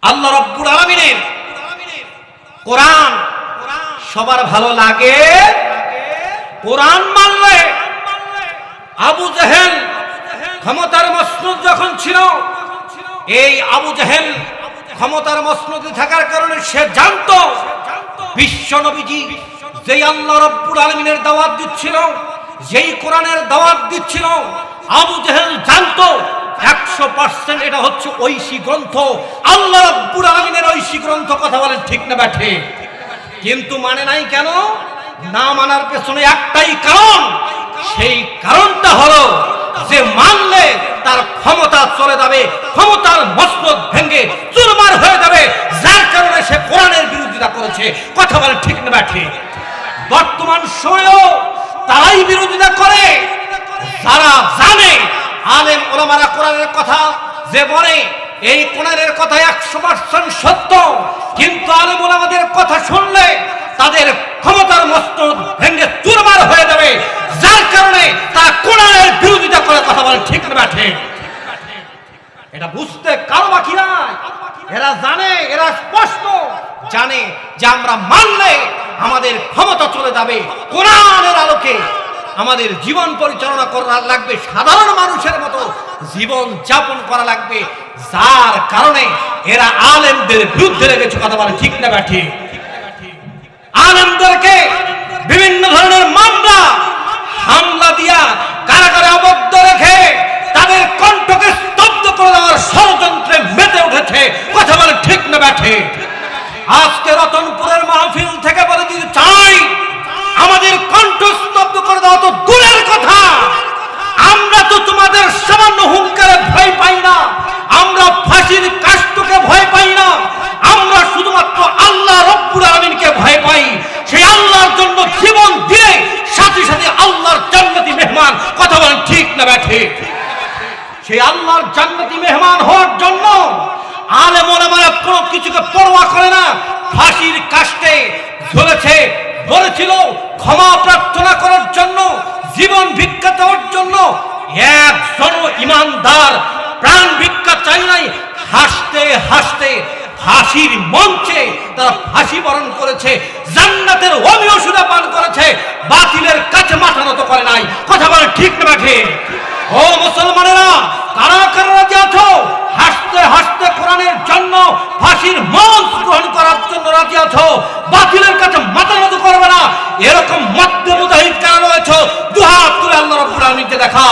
আল্লাহ রাব্বুল আলামিনের কোরআন সবার ভালো লাগে। কোরআন মানলে আবু জেহেল ক্ষমতার মসনদ যখন ছিল, এই আবু জেহেল ক্ষমতার মসনদে থাকার কারণে সে জানতো বিশ্ব নবীজি যেই আল্লাহ রাব্বুল আলামিনের দাওয়াত দিচ্ছিল, যেই কোরআনের দাওয়াত দিচ্ছিল, আবু জেহেল জানতো 100% এটা হচ্ছে ঐশী গ্রন্থ, আল্লাহ রাব্বুল আলামিনের ঐশী গ্রন্থ। কথা বলেন ঠিক না ব্যাঠে? কিন্তু মানে নাই কেন? না মানার পেছনে একটাই কারণ, সেই কারণটা হলো যে মানলে তার ক্ষমতা চলে যাবে, ক্ষমতার মসনদ ভেঙে চুরমার হয়ে যাবে, যার কারণে সে কোরআনের বিরোধিতা করেছে। কথা বলেন ঠিক না ব্যাঠে? বর্তমান সময়েও তারাই বিরোধিতা করে যারা জানে আলেম ওলামারা কোরআনের কথা যে বলে এই কোরআনের কথা 100% সত্য, কিন্তু আলেম ওলামাদের কথা শুনলে তাদের ক্ষমতার মসনদ ভেঙে চুরমার হয়ে যাবে, যার কারণে তারা কোরআনের বিরোধিতা করে। কথা বলে ঠিক না ব্যাঠে? এটা বুঝতে কারো বাকি নাই। এরা জানে, এরা স্পষ্ট জানে যে আমরা মানলে আমাদের ক্ষমতা চলে যাবে। কোরআনের আলোকে আমাদের জীবন পরিচালনা করা লাগবে, সাধারণ মানুষের মতো জীবন যাপন করা লাগবে, যার কারণে এরা আলেমদের বিরুদ্ধে লেগেছে। কথা বলে ঠিক না ব্যাঠে? আলেমদেরকে বিভিন্ন ধরনের মামলা হামলা দিয়া কারাগারে আবদ্ধ রেখে তাদের কণ্ঠকে স্তব্ধ করে দেওয়ার ষড়যন্ত্রে মেতে উঠেছে। কথা বলে ঠিক না ব্যাঠে? আজকে রতনপুরের মাহফিল থেকে বলে দিতে চাই, আমাদের কণ্ঠ স্তব্ধ করে দেওয়া তো দূরের কথা, আমরা তো তোমাদের সামান্য হুঙ্কারে ভয় পাই না, আমরা ফাঁসির কাষ্ঠকে ভয় পাই না, আমরা শুধুমাত্র আল্লাহ রাব্বুল আলামিনকে ভয় পাই। সেই আল্লাহর জন্য জীবন দিয়ে সাথে সাথে আল্লাহর জান্নাতি মেহমান। কথা বলেন ঠিক না ব্যাঠে? সেই আল্লাহর জান্নাতি মেহমান হওয়ার জন্য আলেম ওলামারা কোনো কিছুকে পরোয়া করে না, ফাঁসির কাষ্ঠে ঝুলেছে, বলেছিল ক্ষমা প্রার্থনা করার জন্য, জীবন ভিক্ষা দেওয়ার জন্য। একজন ইমানদার প্রাণ ভিক্ষা চাই নাই, হাসতে হাসতে ফাঁসির মঞ্চে তারা ফাঁসি বরণ করেছে, জান্নাতের অমীয় সুধা পান করেছে, বাতিলের কাছে মাথা নত করে নাই। কথা বলে ঠিক না ব্যাঠে? ও মুসলমানেরা, কারা কারা রাজি আছো হাসতে হাসতে কোরআনের জন্য ফাঁসির মঞ্চ গ্রহণ করার জন্য রাজি আছো? বাতিলের কাছে মাথা নত করবে না, এরকম মধ্যে মুজাহিদ কারা রয়েছে? দুহাত তুলে আল্লাহ রাব্বুল আলামিনকে দেখা।